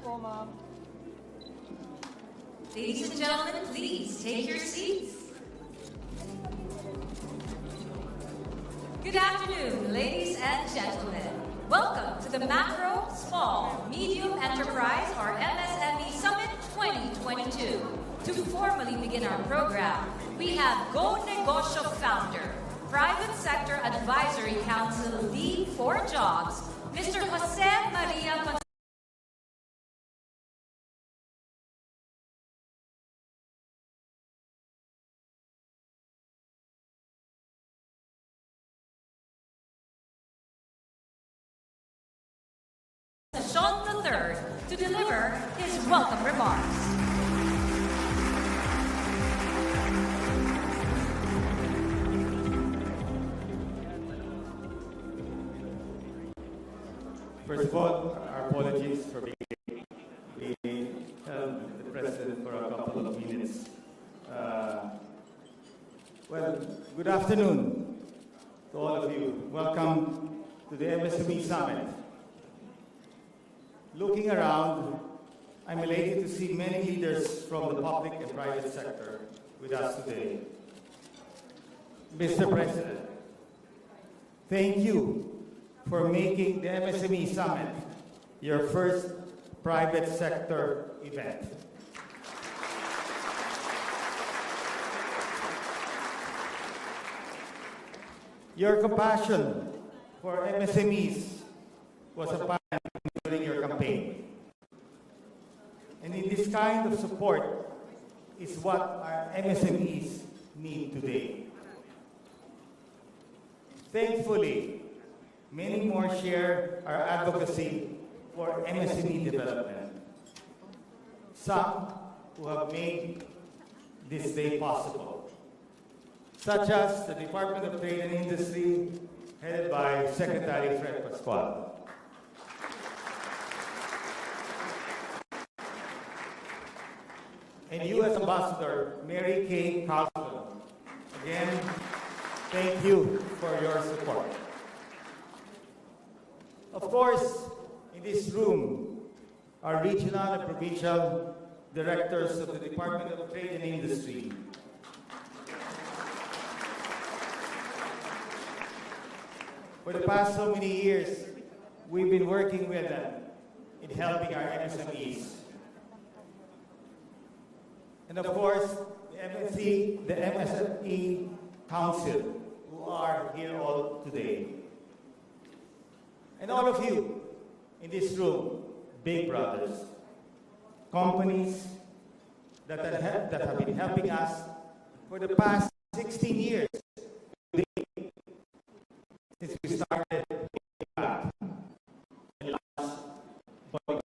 po, ma'am. Ladies and gentlemen, please take your seats. Good afternoon, ladies and gentlemen. Welcome to the Macro, Small, Medium Enterprise, or MSME Summit 2022. To formally begin our program, we have Negosyo founder, Private Sector Advisory Council Lead for Jobs, Mr. Jose Maria Sean III to deliver his welcome remarks. First of all, our apologies for being the President for a couple of minutes. Well, good afternoon to all of you. Welcome to the MSME Summit. Looking around, I'm elated to see many leaders from the public and private sector with us today. Mr. President, thank you for making the MSME Summit your first private sector event. Your compassion for MSMEs was apparent during your campaign. And in this kind of support is what our MSMEs need today. Thankfully, many more share our advocacy for MSME development. Some who have made this day possible, such as the Department of Trade and Industry, headed by Secretary Fred Pascual. And U.S. Ambassador Mary Kay Carlson. Again, thank you for your support. Of course, in this room, our regional and provincial directors of the Department of Trade and Industry. For the past so many years, we've been working with them in helping our MSMEs. And of course, the MSME Council, who are here all today. And all of you in this room, big brothers, companies that have been helping us for the past 16 years, since we started back in last Bongbong.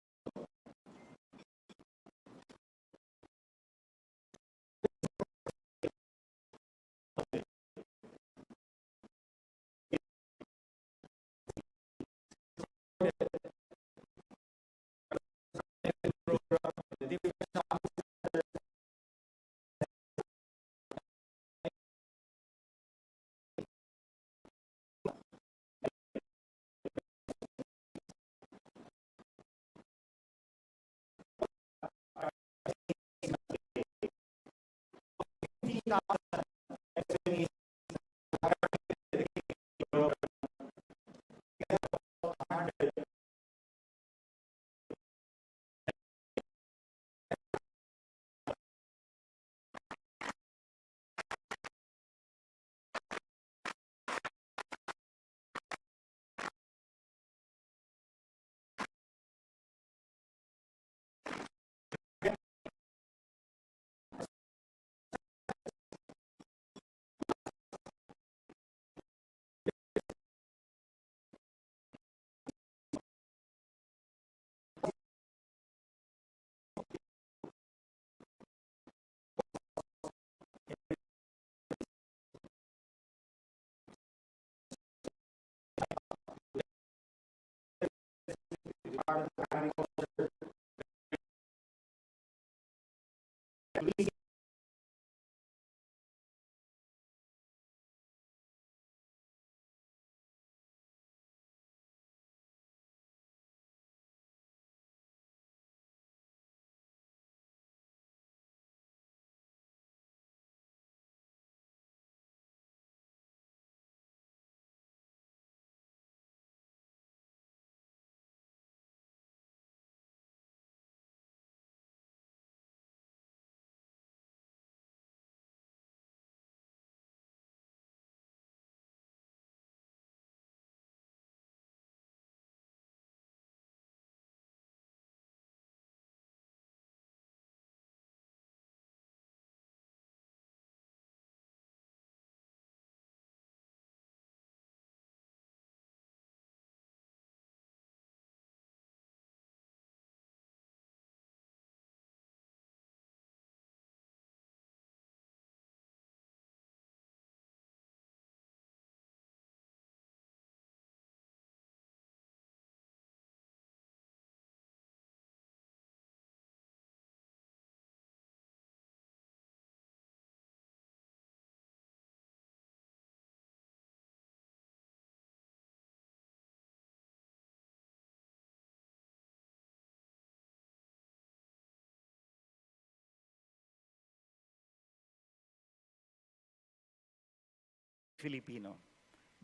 Filipino,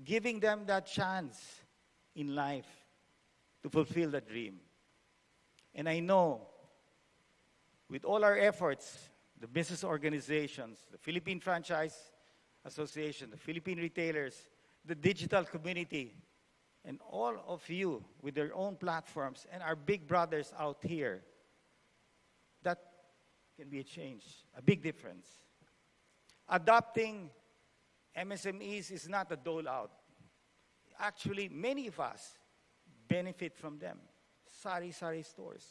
giving them that chance in life to fulfill the dream. And I know with all our efforts, the business organizations, the Philippine Franchise Association, the Philippine retailers, the digital community, and all of you with their own platforms, and our big brothers out here, that can be a change, a big difference. Adopting MSMEs is not a dole-out. Actually, many of us benefit from them. Sari-sari stores.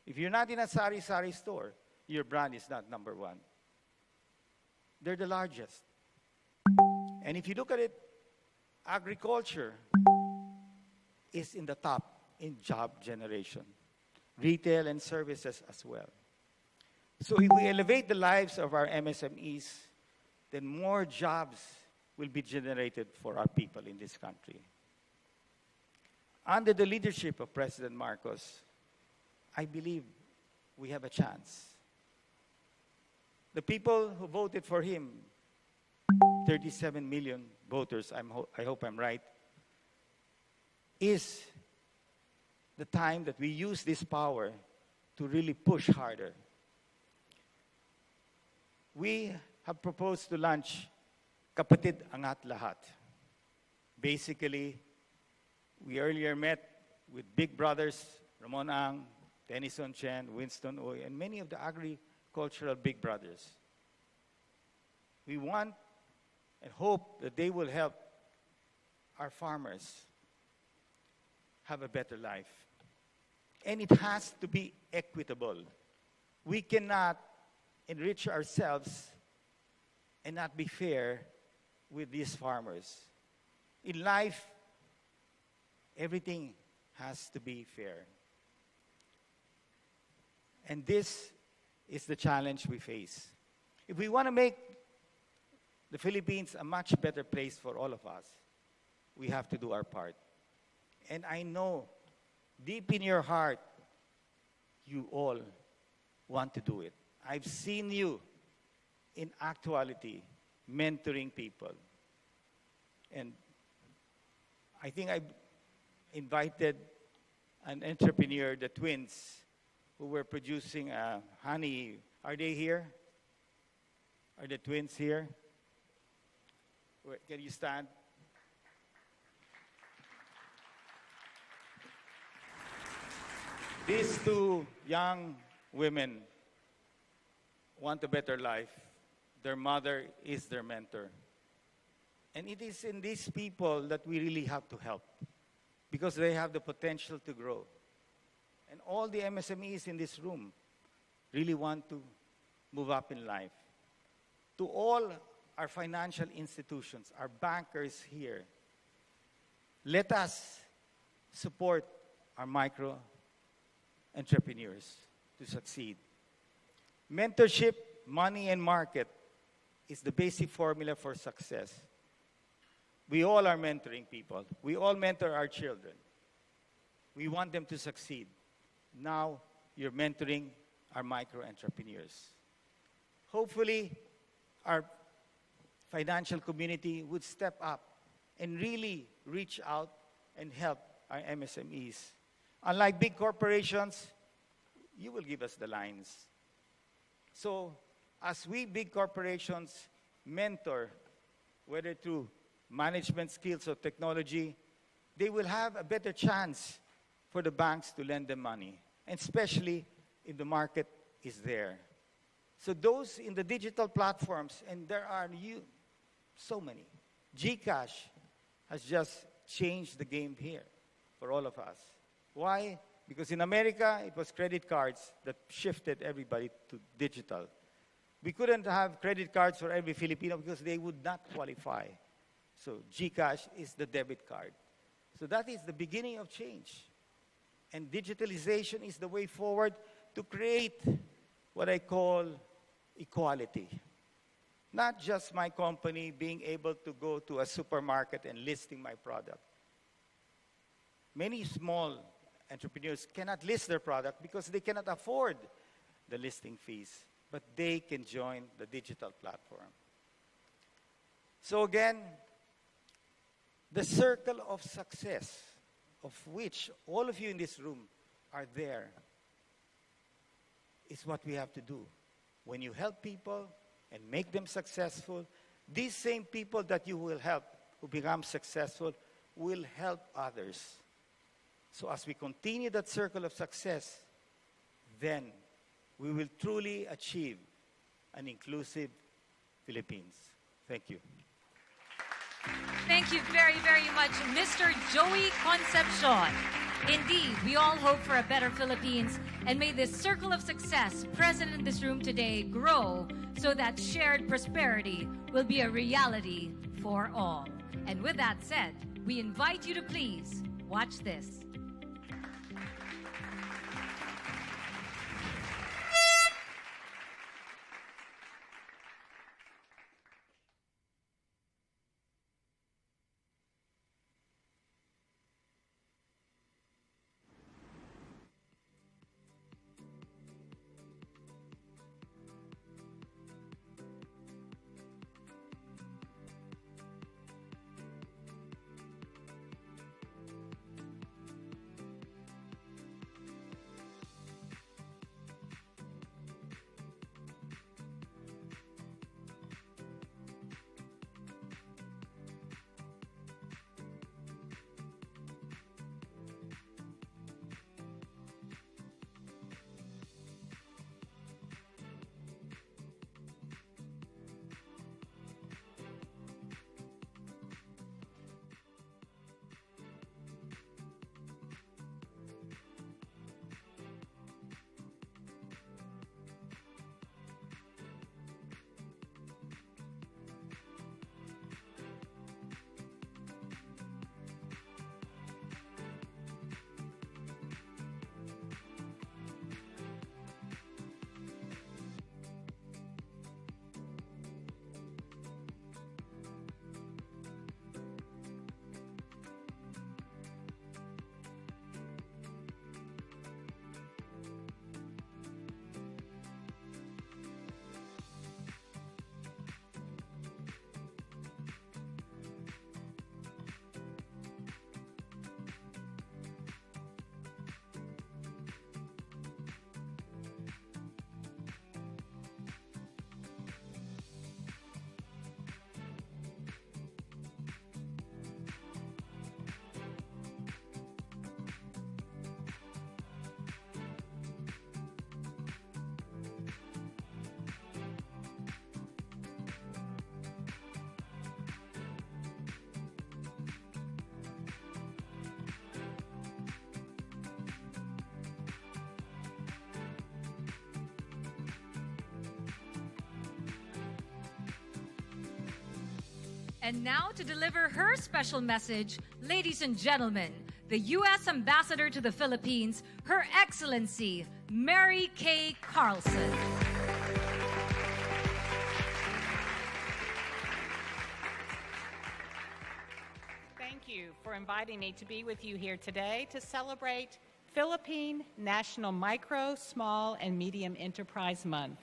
If you're not in a sari-sari store, your brand is not number one. They're the largest. And if you look at it, agriculture is in the top in job generation. Retail and services as well. So if we elevate the lives of our MSMEs, then more jobs will be generated for our people in this country. Under the leadership of President Marcos, I believe we have a chance. The people who voted for him, 37 million voters, I hope I'm right, is the time that we use this power to really push harder. We have proposed to launch Kapatid Angat Lahat. Basically, we earlier met with big brothers, Ramon Ang, Tennyson Chen, Winston Oy, and many of the agricultural big brothers. We want and hope that they will help our farmers have a better life. And it has to be equitable. We cannot enrich ourselves and not be fair with these farmers. In life, everything has to be fair. And this is the challenge we face. If we want to make the Philippines a much better place for all of us, we have to do our part. And I know, deep in your heart, you all want to do it. I've seen you in actuality mentoring people. And I think I invited an entrepreneur, the twins, who were producing honey. Are they here? Are the twins here? Can you stand? These two young women want a better life. Their mother is their mentor. And it is in these people that we really have to help because they have the potential to grow. And all the MSMEs in this room really want to move up in life. To all our financial institutions, our bankers here, let us support our micro entrepreneurs to succeed. Mentorship, money, and market is the basic formula for success. We all are mentoring people. We all mentor our children. We want them to succeed. Now, you're mentoring our micro-entrepreneurs. Hopefully, our financial community would step up and really reach out and help our MSMEs. Unlike big corporations, you will give us the lines. So, as we big corporations mentor, whether through management skills or technology, they will have a better chance for the banks to lend them money, and especially if the market is there. So those in the digital platforms, and there are so many. GCash has just changed the game here for all of us. Why? Because in America, it was credit cards that shifted everybody to digital. We couldn't have credit cards for every Filipino because they would not qualify. So GCash is the debit card. So that is the beginning of change. And digitalization is the way forward to create what I call equality. Not just my company being able to go to a supermarket and listing my product. Many small entrepreneurs cannot list their product because they cannot afford the listing fees, but they can join the digital platform. So again, The circle of success, of which all of you in this room are there, is what we have to do. When you help people and make them successful, these same people that you will help, who become successful, will help others. So as we continue that circle of success, then we will truly achieve an inclusive Philippines. Thank you. Thank you very, very much, Mr. Joey Concepcion. Indeed, we all hope for a better Philippines, and may this circle of success present in this room today grow so that shared prosperity will be a reality for all. And with that said, we invite you to please watch this. And now to deliver her special message, ladies and gentlemen, the U.S. Ambassador to the Philippines, Her Excellency, Mary Kay Carlson. Thank you for inviting me to be with you here today to celebrate Philippine National Micro, Small, and Medium Enterprise Month.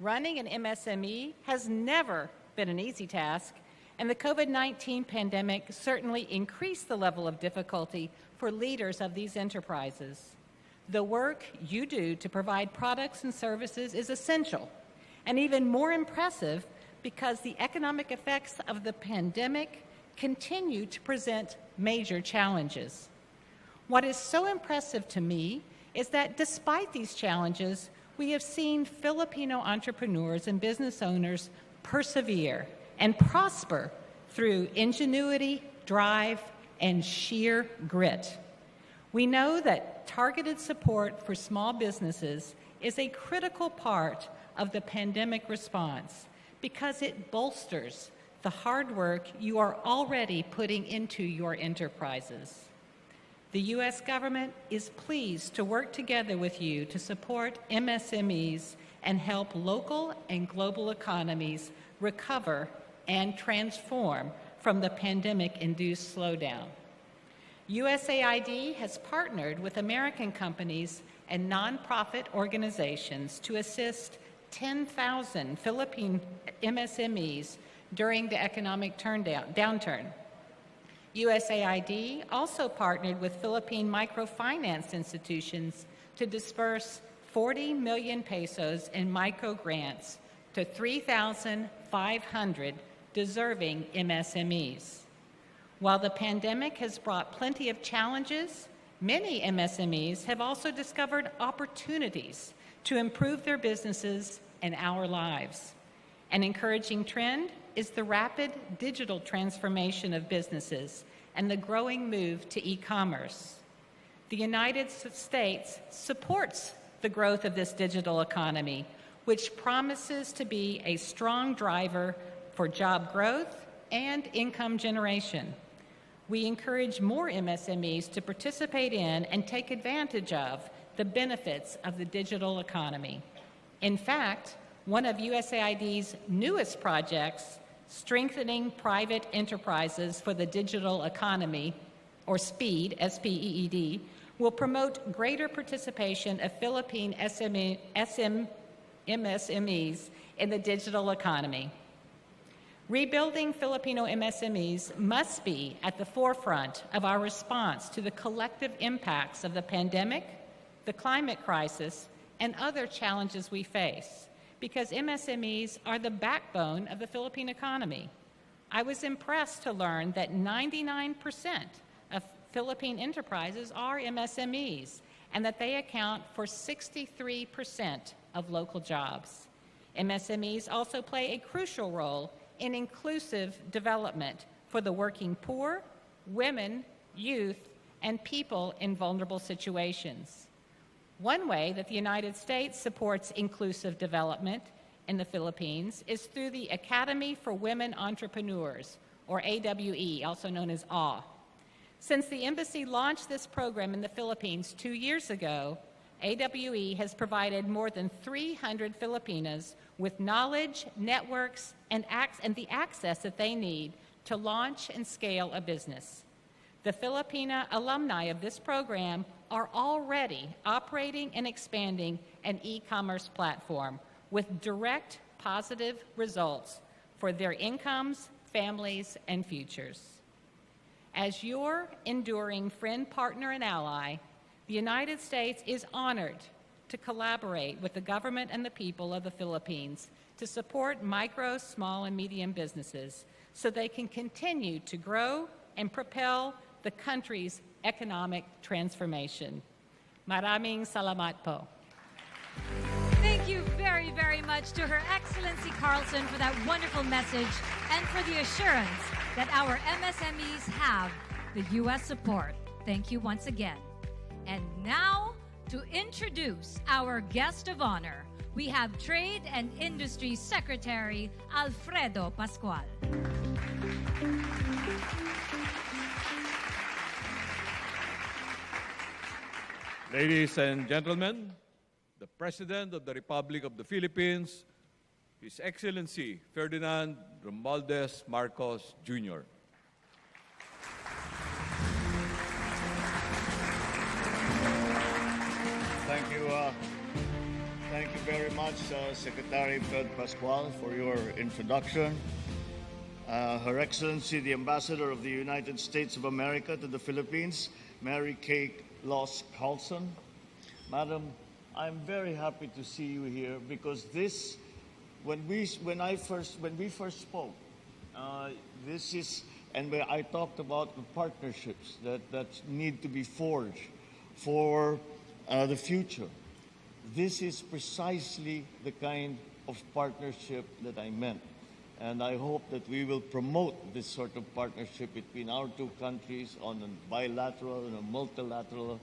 Running an MSME has never been an easy task, and the COVID-19 pandemic certainly increased the level of difficulty for leaders of these enterprises. The work you do to provide products and services is essential, and even more impressive because the economic effects of the pandemic continue to present major challenges. What is so impressive to me is that despite these challenges, we have seen Filipino entrepreneurs and business owners persevere and prosper through ingenuity, drive, and sheer grit. We know that targeted support for small businesses is a critical part of the pandemic response because it bolsters the hard work you are already putting into your enterprises. The U.S. government is pleased to work together with you to support MSMEs and help local and global economies recover and transform from the pandemic-induced slowdown. USAID has partnered with American companies and nonprofit organizations to assist 10,000 Philippine MSMEs during the economic downturn. USAID also partnered with Philippine microfinance institutions to disperse 40 million pesos in micro grants to 3,500 deserving MSMEs. While the pandemic has brought plenty of challenges, many MSMEs have also discovered opportunities to improve their businesses and our lives. An encouraging trend is the rapid digital transformation of businesses and the growing move to e-commerce. The United States supports the growth of this digital economy, which promises to be a strong driver for job growth and income generation. We encourage more MSMEs to participate in and take advantage of the benefits of the digital economy. In fact, one of USAID's newest projects, Strengthening Private Enterprises for the Digital Economy, or SPEED, S-P-E-E-D, will promote greater participation of Philippine MSMEs in the digital economy. Rebuilding Filipino MSMEs must be at the forefront of our response to the collective impacts of the pandemic, the climate crisis, and other challenges we face, because MSMEs are the backbone of the Philippine economy. I was impressed to learn that 99% of Philippine enterprises are MSMEs, and that they account for 63% of local jobs. MSMEs also play a crucial role in inclusive development for the working poor, women, youth, and people in vulnerable situations. One way that the United States supports inclusive development in the Philippines is through the Academy for Women Entrepreneurs, or AWE, also known as AWE. Since the embassy launched this program in the Philippines 2 years ago, AWE has provided more than 300 Filipinas with knowledge, networks, and the access that they need to launch and scale a business. The Filipina alumni of this program are already operating and expanding an e-commerce platform with direct positive results for their incomes, families, and futures. As your enduring friend, partner, and ally, the United States is honored to collaborate with the government and the people of the Philippines to support micro, small, and medium businesses so they can continue to grow and propel the country's economic transformation. Maraming salamat po. Thank you very, very much to Her Excellency Carlson for that wonderful message and for the assurance that our MSMEs have the U.S. support. Thank you once again. And now, to introduce our guest of honor, we have Trade and Industry Secretary Alfredo Pascual. Ladies and gentlemen, the President of the Republic of the Philippines, His Excellency Ferdinand Romualdez Marcos, Jr. Thank you very much, Secretary Fred Pascual, for your introduction. Her Excellency, the Ambassador of the United States of America to the Philippines, Mary Kay Loss Carlson. Madam, I'm very happy to see you here because this, when we first spoke, this is, and where I talked about the partnerships that need to be forged for the future. This is precisely the kind of partnership that I meant. And I hope that we will promote this sort of partnership between our two countries on a bilateral and a multilateral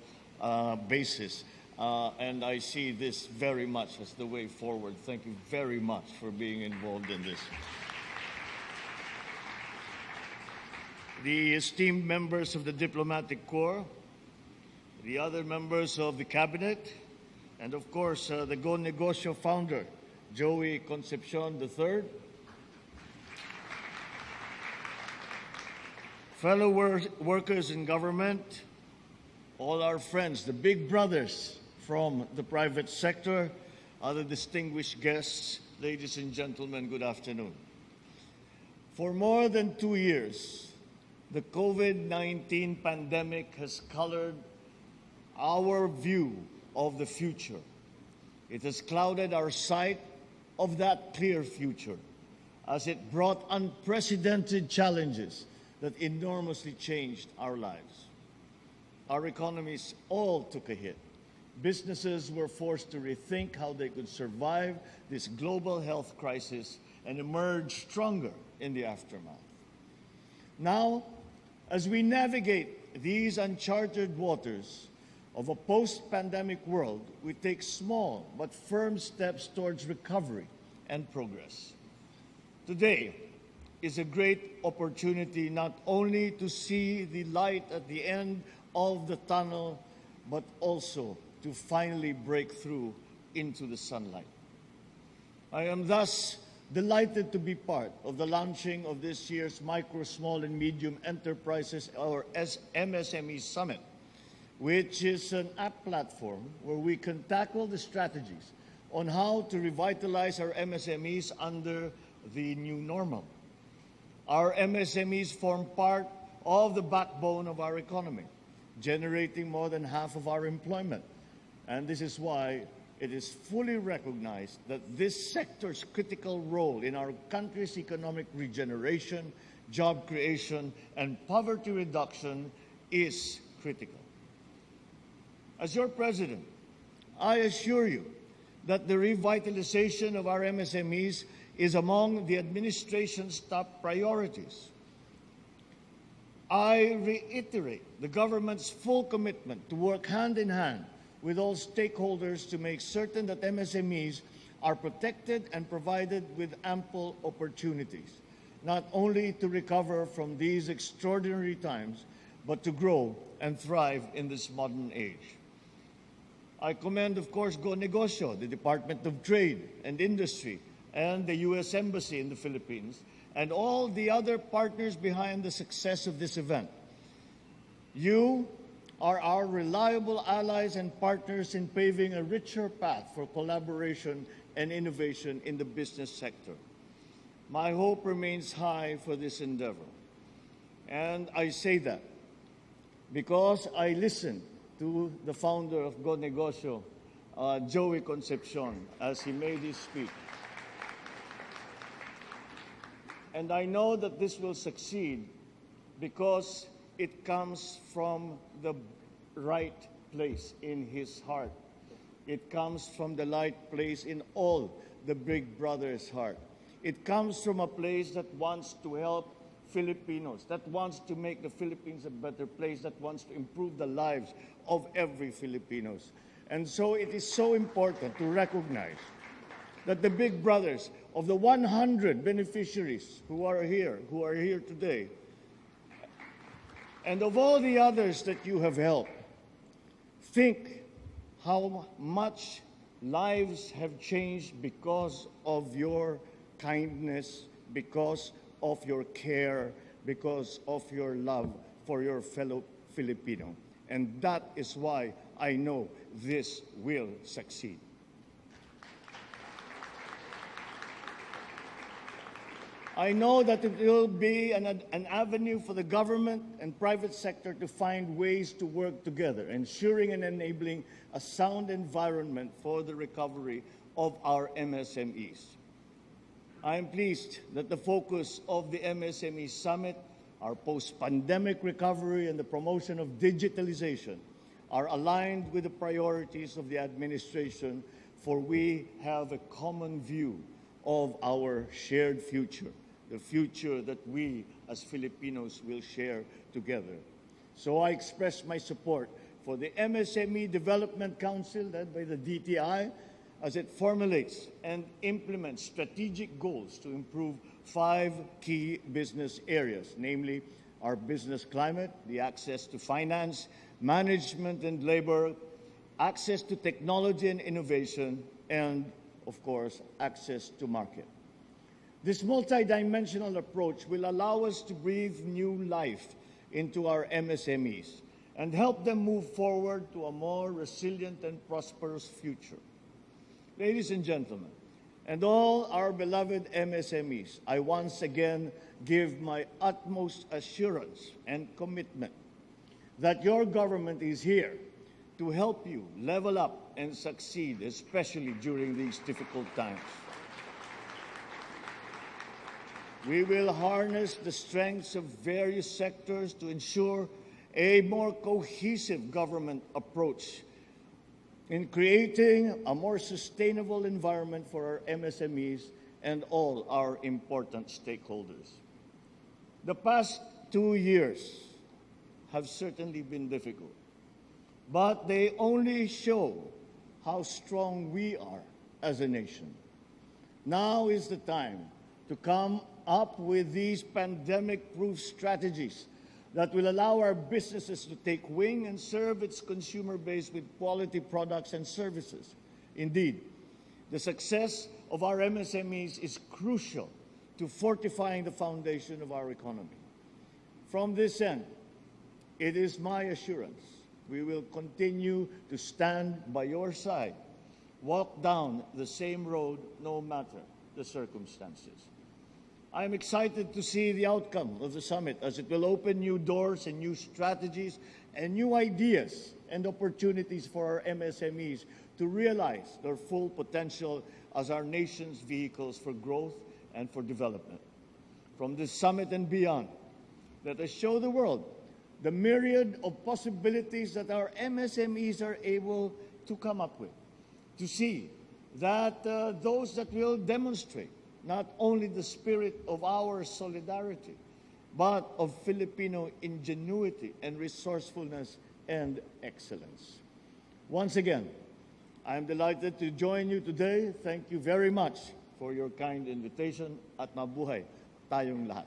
basis. And I see this very much as the way forward. Thank you very much for being involved in this. The esteemed members of the Diplomatic Corps, the other members of the Cabinet, and of course, the Negosyo founder, Joey Concepcion III, fellow workers in government, all our friends, the big brothers from the private sector, other distinguished guests, ladies and gentlemen, good afternoon. For more than 2 years, the COVID-19 pandemic has colored our view of the future. It has clouded our sight of that clear future, as it brought unprecedented challenges that enormously changed our lives. Our economies all took a hit. Businesses were forced to rethink how they could survive this global health crisis and emerge stronger in the aftermath. Now, as we navigate these uncharted waters of a post-pandemic world, we take small but firm steps towards recovery and progress. Today is a great opportunity not only to see the light at the end of the tunnel, but also to finally break through into the sunlight. I am thus delighted to be part of the launching of this year's Micro, Small, and Medium Enterprises, or MSME Summit, which is an app platform where we can tackle the strategies on how to revitalize our MSMEs under the new normal. Our MSMEs form part of the backbone of our economy, generating more than half of our employment. And this is why it is fully recognized that this sector's critical role in our country's economic regeneration, job creation, and poverty reduction is critical. As your president, I assure you that the revitalization of our MSMEs is among the administration's top priorities. I reiterate the government's full commitment to work hand in hand with all stakeholders to make certain that MSMEs are protected and provided with ample opportunities, not only to recover from these extraordinary times, but to grow and thrive in this modern age. I commend, of course, Negosyo, the Department of Trade and Industry, and the U.S. Embassy in the Philippines, and all the other partners behind the success of this event. You are our reliable allies and partners in paving a richer path for collaboration and innovation in the business sector. My hope remains high for this endeavor. And I say that because I listened to the founder of Negosyo, Joey Concepcion, as he made his speech. And I know that this will succeed because it comes from the right place in his heart. It comes from the right place in all the big brothers' heart. It comes from a place that wants to help Filipinos, that wants to make the Philippines a better place, that wants to improve the lives of every Filipinos. And so it is so important to recognize that the big brothers of the 100 beneficiaries who are here today, and of all the others that you have helped, think how much lives have changed because of your kindness, because of your care, because of your love for your fellow Filipino. And that is why I know this will succeed. I know that it will be an avenue for the government and private sector to find ways to work together, ensuring and enabling a sound environment for the recovery of our MSMEs. I am pleased that the focus of the MSME Summit, our post-pandemic recovery and the promotion of digitalization are aligned with the priorities of the administration, for we have a common view of our shared future, the future that we as Filipinos will share together. So I express my support for the MSME Development Council led by the DTI as it formulates and implements strategic goals to improve 5 key business areas, namely our business climate, the access to finance, management and labor, access to technology and innovation, and, of course, access to market. This multidimensional approach will allow us to breathe new life into our MSMEs and help them move forward to a more resilient and prosperous future. Ladies and gentlemen, and all our beloved MSMEs, I once again give my utmost assurance and commitment that your government is here to help you level up and succeed, especially during these difficult times. We will harness the strengths of various sectors to ensure a more cohesive government approach in creating a more sustainable environment for our MSMEs and all our important stakeholders. The past 2 years have certainly been difficult, but they only show how strong we are as a nation. Now is the time to come up with these pandemic-proof strategies that will allow our businesses to take wing and serve its consumer base with quality products and services. Indeed, the success of our MSMEs is crucial to fortifying the foundation of our economy. From this end, it is my assurance we will continue to stand by your side, walk down the same road no matter the circumstances. I am excited to see the outcome of the summit as it will open new doors and new strategies and new ideas and opportunities for our MSMEs to realize their full potential as our nation's vehicles for growth and for development. From this summit and beyond, let us show the world the myriad of possibilities that our MSMEs are able to come up with, to see that those that will demonstrate not only the spirit of our solidarity, but of Filipino ingenuity and resourcefulness and excellence. Once again, I am delighted to join you today. Thank you very much for your kind invitation at mabuhay tayong lahat.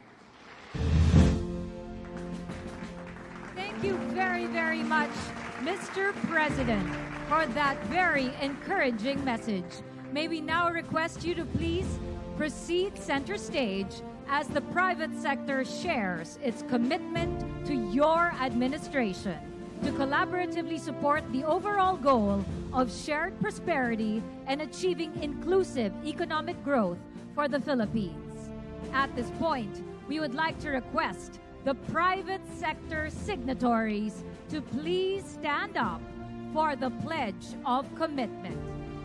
Thank you very, very much, Mr. President, for that very encouraging message. May we now request you to please proceed center stage as the private sector shares its commitment to your administration to collaboratively support the overall goal of shared prosperity and achieving inclusive economic growth for the Philippines. At this point, we would like to request the private sector signatories to please stand up for the Pledge of Commitment.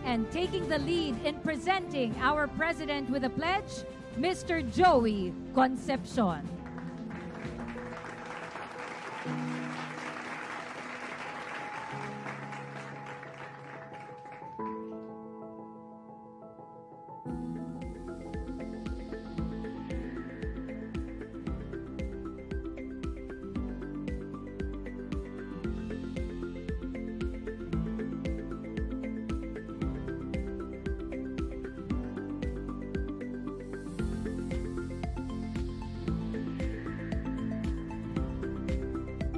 And taking the lead in presenting our President with a pledge, Mr. Joey Concepcion.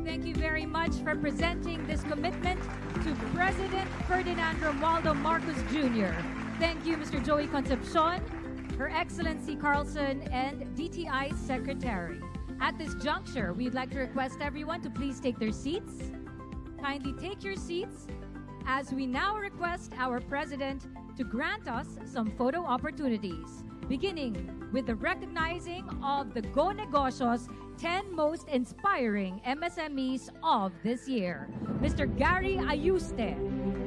Thank you very much for presenting this commitment to President Ferdinand Romualdo Marcos Jr. Thank you, Mr. Joey Concepcion, Her Excellency Carlson, and DTI Secretary. At this juncture, we'd like to request everyone to please take their seats. Kindly take your seats as we now request our President to grant us some photo opportunities, beginning with the recognizing of the Go Negosyo's 10 most inspiring MSMEs of this year. Mr. Gary Ayuste,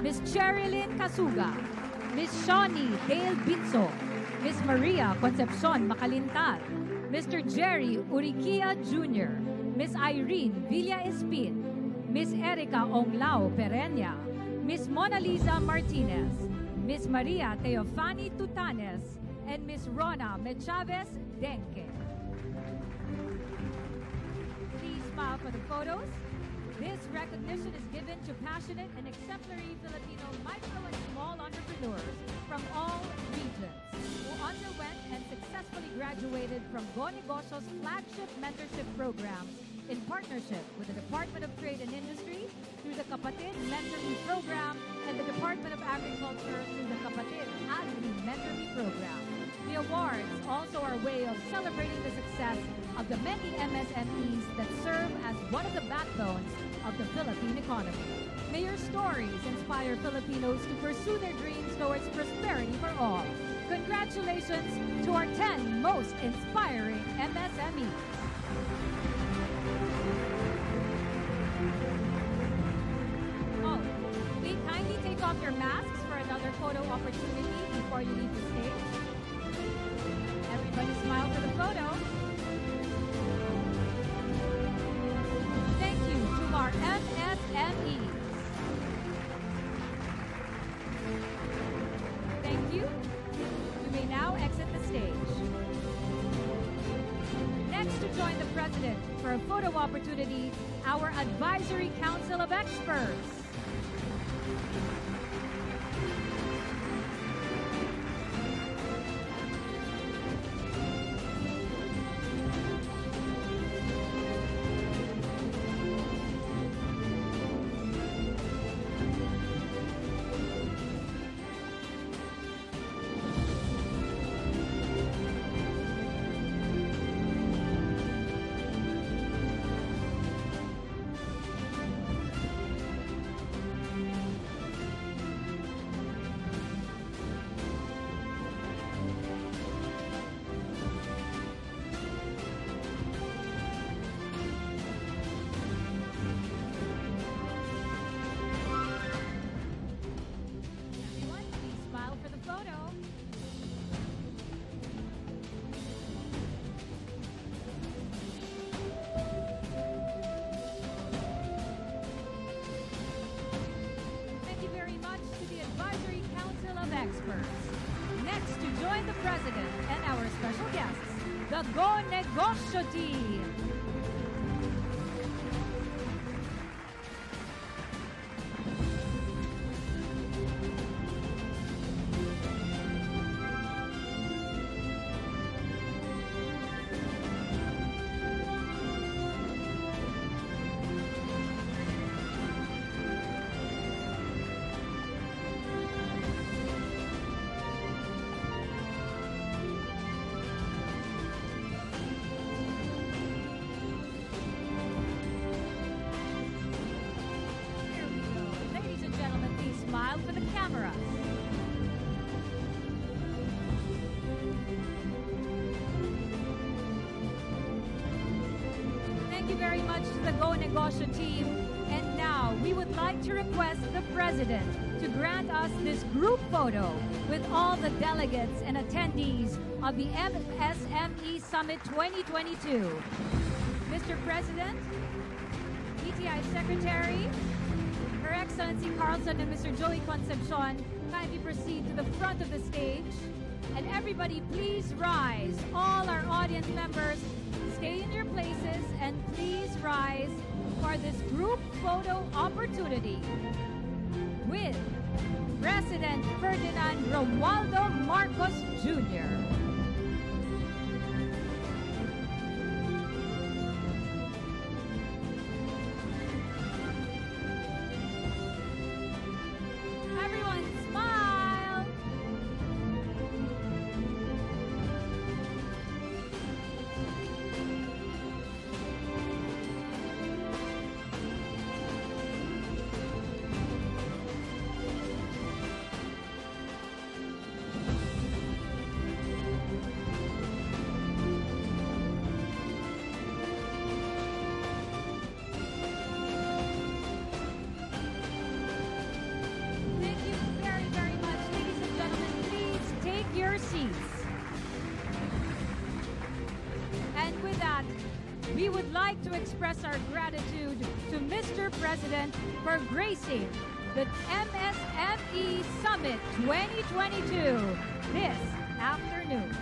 Ms. Cherilyn Casuga, Ms. Shawnee Dale Binso, Ms. Maria Concepcion Macalintal, Mr. Jerry Uriquia Jr., Ms. Irene Villa Espin, Ms. Erica Onglao Pereña, Ms. Mona Lisa Martinez, Ms. Maria Teofani Tutanes, and Ms. Rona Mechavez Denke. Please smile for the photos. This recognition is given to passionate and exemplary Filipino micro and small entrepreneurs from all regions who underwent and successfully graduated from Go Negosyo's flagship mentorship programs in partnership with the Department of Trade and Industry through the Kapatid Mentor Me Program and the Department of Agriculture through the Kapatid Agri Mentor Me Program. The awards also are a way of celebrating the success of the many MSMEs that serve as one of the backbones of the Philippine economy. May your stories inspire Filipinos to pursue their dreams towards prosperity for all. Congratulations to our 10 most inspiring MSMEs. Oh, may kindly take off your masks for another photo opportunity before you leave the stage. Everybody smile for the photo. Thank you to our MSMEs. Thank you. You may now exit the stage. Next to join the President for a photo opportunity, our Advisory Council of Experts. Everyone, please smile for the photo. Thank you very much to the Advisory Council of Experts. Next to join the President and our special guests, the Go Negosyo team. Here we go. Ladies and gentlemen, please smile for the cameras. Thank you very much to the Go Negosyo team. And now, we would like to request the President to grant us this group photo with all the delegates and attendees of the MSME Summit 2022. Mr. President, PTI Secretary, Her Excellency Carlson and Mr. Joey Concepcion, kindly proceed to the front of the stage. And everybody, please rise. All our audience members, stay in your places and please rise for this group photo opportunity with President Ferdinand Romualdo Marcos Jr. Everyone smile. Thank you very, very much. Ladies and gentlemen, please take your seats. And with that, we would like to express our gratitude to Mr. President for gracing the MSME Summit 2022 this afternoon.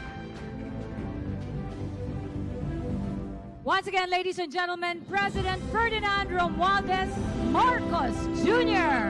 Once again, ladies and gentlemen, President Ferdinand Romualdez Marcos Jr.